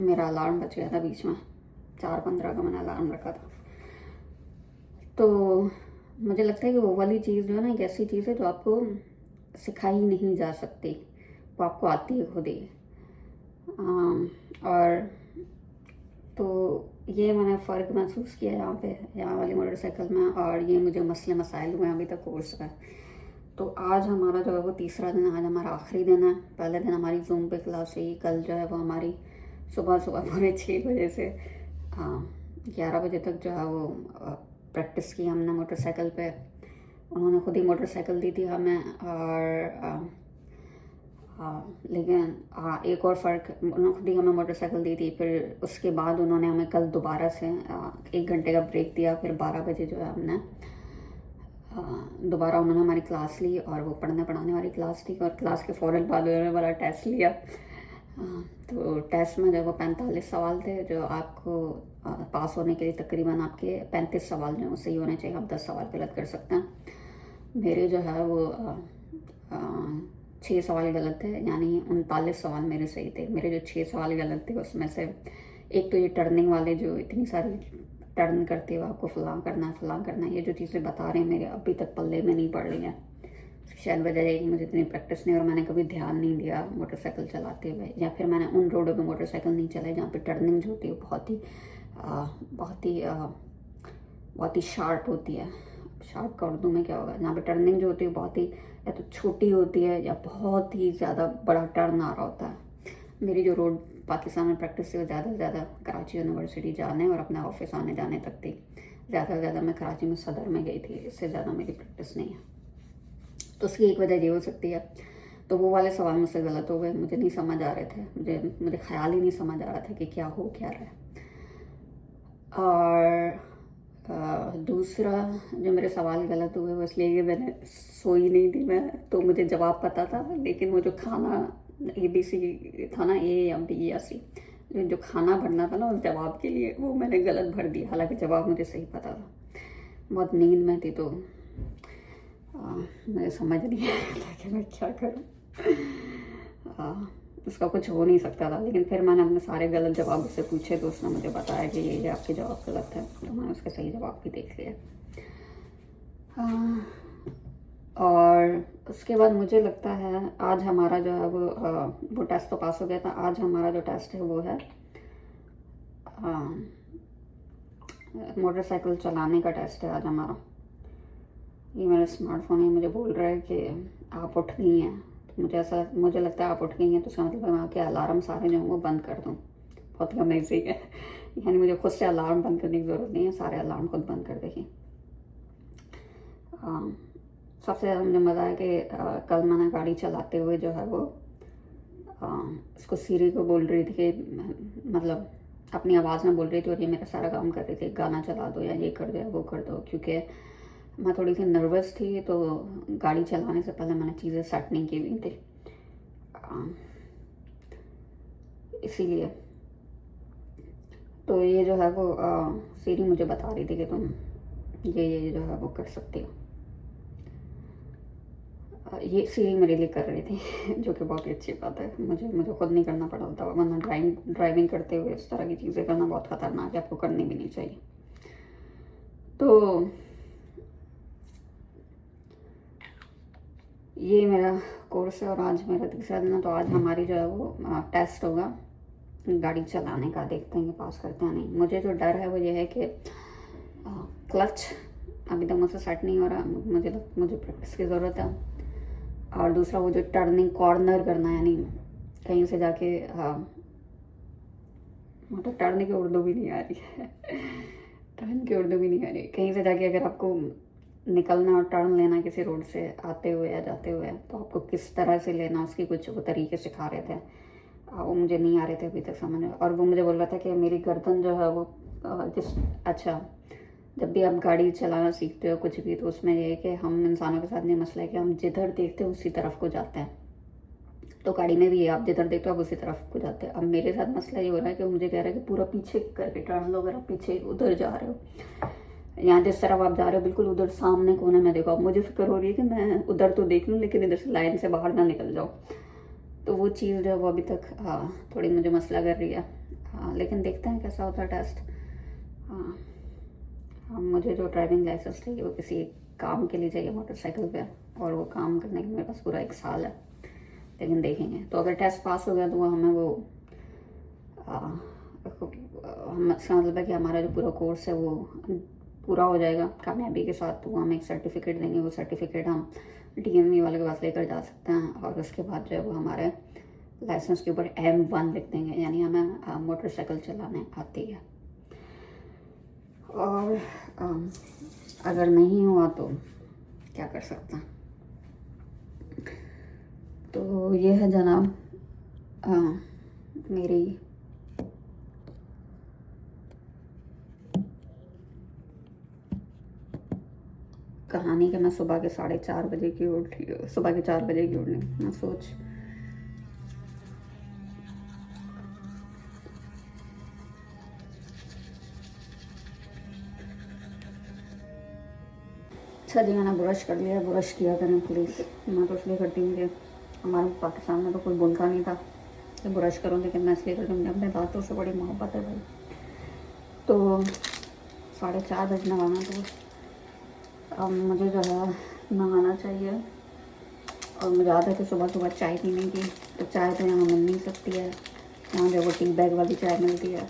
मेरा अलार्म बच गया था बीच में, 4:15 का मैंने अलार्म रखा था। तो मुझे लगता है कि वो वाली चीज़ जो है ना, एक ऐसी चीज़ है जो आपको सिखाई नहीं जा सकती, वो आपको आती है खुद ही। और तो ये मैंने फ़र्क महसूस किया यहाँ वाली मोटरसाइकिल में, और ये मुझे मसले मसाइल हुए अभी तक कोर्स में। तो आज हमारा जो है वो तीसरा दिन, आज हमारा आखिरी दिन है। पहले दिन हमारी जूम पे क्लास हुई, कल जो है वो हमारी सुबह सुबह पौने 6 बजे से 11 बजे तक जो है वो प्रैक्टिस की हमने मोटरसाइकिल पे। उन्होंने खुद ही मोटरसाइकिल दी थी हमें, और लेकिन एक और फ़र्क, उन्होंने खुद ही हमें मोटरसाइकिल दी थी। फिर उसके बाद उन्होंने हमें कल दोबारा से 1 घंटे का ब्रेक दिया। फिर 12 बजे जो है हमने दोबारा उन्होंने हमारी क्लास ली, और वो पढ़ने पढ़ाने वाली क्लास थी। और क्लास के फ़ौरन बाद उन्होंने हमारा टेस्ट लिया। तो टेस्ट में जो वो 45 सवाल थे, जो आपको पास होने के लिए तकरीबन आपके 35 सवाल जो सही होने चाहिए। आप 10 सवाल गलत कर सकते हैं। मेरे जो है वो 6 सवाल गलत थे, यानी 39 सवाल मेरे सही थे। मेरे जो 6 सवाल गलत थे उसमें से एक तो ये टर्निंग वाले, जो इतनी सारी टर्न करते हुए आपको फलां करना है फलां करना है, ये जो चीज़ें बता रहे हैं मेरे अभी तक पल्ले में नहीं पड़ रही हैं। शायद वजह है कि मुझे इतनी प्रैक्टिस नहीं, और मैंने कभी ध्यान नहीं दिया मोटरसाइकिल चलाते हुए, या फिर मैंने उन रोडों पे मोटरसाइकिल नहीं चलाई जहाँ पे टर्निंग जो होती है बहुत ही शार्प होती है। शार्प का उर्दू में क्या होगा? जहाँ पे टर्निंग जो होती है बहुत ही या तो छोटी होती है, या बहुत ही ज़्यादा बड़ा टर्न आ रहा होता है। मेरी जो रोड पाकिस्तान में प्रैक्टिस थी वो ज़्यादा से ज़्यादा कराची यूनिवर्सिटी जाने और अपने ऑफिस आने जाने तक थी। ज़्यादा से ज़्यादा मैं कराची में सदर में गई थी, इससे ज़्यादा मेरी प्रैक्टिस नहीं है। तो उसकी एक वजह ये हो सकती है। तो वो वाले सवाल मुझसे गलत हो गए, मुझे नहीं समझ आ रहे थे, मुझे ख्याल ही नहीं समझ आ रहा था कि क्या हो क्या रहा है। और दूसरा जो मेरे सवाल गलत हुए वो इसलिए कि मैंने सोई नहीं थी मैं, तो मुझे जवाब पता था, लेकिन वो जो खाना ABC था ना, A या B या C, जो खाना भरना था ना उस जवाब के लिए, वो मैंने गलत भर दिया, हालांकि जवाब मुझे सही पता था। बहुत नींद में थी, तो मुझे समझ नहीं आ रहा था कि मैं क्या करूँ। उसका कुछ हो नहीं सकता था। लेकिन फिर मैंने अपने सारे गलत जवाब उससे पूछे, तो उसने मुझे बताया कि ये आपके जवाब गलत है, तो मैंने उसके सही जवाब भी देख लिया। और उसके बाद मुझे लगता है आज हमारा जो है वो टेस्ट तो पास हो गया था। आज हमारा जो टेस्ट है वो है मोटरसाइकिल चलाने का टेस्ट है आज हमारा। ये मेरा स्मार्टफोन है, मुझे बोल रहा है कि आप उठ गई हैं। तो मुझे लगता है आप उठ गई हैं, तो इसका मतलब मैं आपके अलार्म सारे जो हैं वो बंद कर दूँ। बहुत ही अमेजिंग है। यानी मुझे खुद से अलार्म बंद करने की ज़रूरत नहीं है, सारे अलार्म खुद बंद कर देगी। सबसे ज़्यादा मुझे मज़ा है कि कल मैंने गाड़ी चलाते हुए जो है वो इसको सीरी को बोल रही थी कि मतलब अपनी आवाज़ में बोल रही थी, और ये मेरा सारा काम कर रही थी, गाना चला दो या ये कर दो या वो कर दो। क्योंकि मैं थोड़ी सी नर्वस थी, तो गाड़ी चलाने से पहले मैंने चीज़ें सेट नहीं की हुई थी, इसीलिए। तो ये जो है वो सीरी मुझे बता रही थी कि तुम ये जो है वो कर सकती हो। ये सीरी मेरे लिए कर रही थी, जो कि बहुत ही अच्छी बात है। मुझे खुद नहीं करना पड़ा होता, वरना ड्राइविंग करते हुए इस तरह की चीज़ें करना बहुत ख़तरनाक है, आपको करनी भी नहीं चाहिए। तो ये मेरा कोर्स है, और आज मेरा तीसरा दिन है। तो आज हमारी जो है वो टेस्ट होगा गाड़ी चलाने का। देखते हैं कि पास करते हैं नहीं। मुझे जो डर है वो ये है कि क्लच अभी तक मुझसे सेट नहीं हो रहा, मुझे प्रैक्टिस की ज़रूरत है। और दूसरा वो जो टर्निंग कॉर्नर करना, यानी कहीं से जाके मतलब टर्न की उर्दू भी नहीं आ रही है। टर्न की उर्दू भी नहीं आ रही। कहीं से जाके अगर आपको निकलना और टर्न लेना किसी रोड से आते हुए या जाते हुए, तो आपको किस तरह से लेना, उसकी कुछ वो तरीके सिखा रहे थे, वो मुझे नहीं आ रहे थे अभी तक समझ में। और वो मुझे बोल रहा था कि मेरी गर्दन जो है वो अच्छा, जब भी आप गाड़ी चलाना सीखते हो कुछ भी, तो उसमें ये है कि हम इंसानों के साथ ये मसला है कि हम जिधर देखते हैं उसी तरफ को जाते हैं। तो गाड़ी में भी आप जिधर देखते हो आप उसी तरफ को जाते हैं। अब मेरे साथ मसला ये हो रहा है कि वो मुझे कह रहा है कि पूरा पीछे करके टर्न लो, अगर आप पीछे उधर जा रहे हो, यहाँ जिस तरफ आप जा रहे हो बिल्कुल उधर सामने कोने में देखो। अब मुझे फिक्र हो रही है कि मैं उधर तो देख लूँ, लेकिन इधर से लाइन से बाहर ना निकल जाऊँ। तो वो चीज़ जो है वो अभी तक थोड़ी मुझे मसला कर रही है। लेकिन देखते हैं कैसा होता है टेस्ट। मुझे जो ड्राइविंग लाइसेंस चाहिए वो किसी काम के लिए चाहिए मोटरसाइकिल पे, और वो काम करने के मेरे पास पूरा 1 साल है, लेकिन देखेंगे। तो अगर टेस्ट पास हो गया तो वो हमें वो हम, इसका मतलब है कि हमारा जो पूरा कोर्स है वो पूरा हो जाएगा कामयाबी के साथ। तो वो हमें एक सर्टिफिकेट देंगे, वो सर्टिफिकेट हम DMV वाले के पास लेकर जा सकते हैं, और उसके बाद जो है वो हमारे लाइसेंस के ऊपर M1 लिख देंगे, यानी हमें मोटरसाइकिल चलाने आती है। और अगर नहीं हुआ तो क्या कर सकते हैं। तो ये है जनाब मेरी कहानी कि मैं सुबह के 4:30 बजे की उठी, सुबह के 4 बजे की उठी। मैं सोच अच्छा जी, मैंने ब्रश कर लिया। ब्रश किया करें प्लीज़। मैं तो इसलिए करती हूँ कि हमारे पाकिस्तान में तो कोई बोलता नहीं था कि ब्रश करो, लेकिन मैं इसलिए करती हूँ, अपने दांतों से बड़ी मोहब्बत है भाई। तो 4:30 बजने वाला, तो अब मुझे जो है नहाना चाहिए। और मुझे आदत है सुबह सुबह चाय पीने की, तो चाय तो यहाँ मिल नहीं सकती है। यहाँ जो वो टी बैग वाली चाय मिलती है,